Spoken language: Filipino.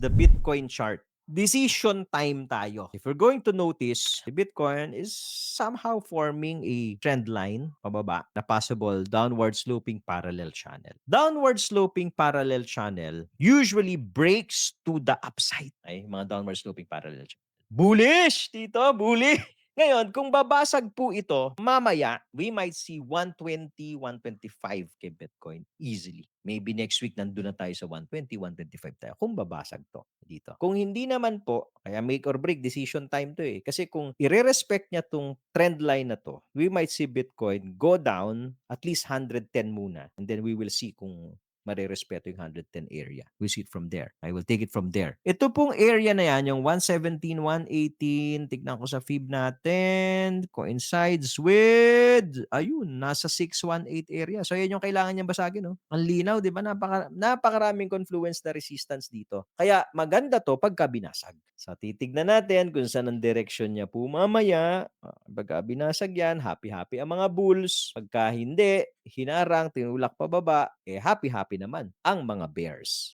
the Bitcoin chart. Decision time tayo. If we're going to notice, the Bitcoin is somehow forming a trend line pababa na possible downward sloping parallel channel. Downward sloping parallel channel usually breaks to the upside. Ay, mga downward sloping parallel channel. Bullish, Tito, bullish. Ngayon, kung babasag po ito, mamaya, we might see 120, 125 kay Bitcoin easily. Maybe next week nandun na tayo sa 120, 125 tayo kung babasag to dito. Kung hindi naman po, kaya make or break decision time to eh. Kasi kung i-respect niya tong trend line na to, we might see Bitcoin go down at least 110 muna. And then we will see kung marerespeto yung 110 area. We see it from there. I will take it from there. Ito pong area na yan, yung 117, 118, tignan ko sa fib natin, coincides with, ayun, nasa 618 area. So, yan yung kailangan niyang basagin, no? Ang linaw, di ba? Napakaraming confluence na resistance dito. Kaya, maganda to pagka binasag. So, titignan natin kung saan ang direction niya po mamaya. Pagka binasag yan, happy-happy ang mga bulls. Pagka hindi, hinarang, tinulak pababa, happy-happy naman ang mga bears.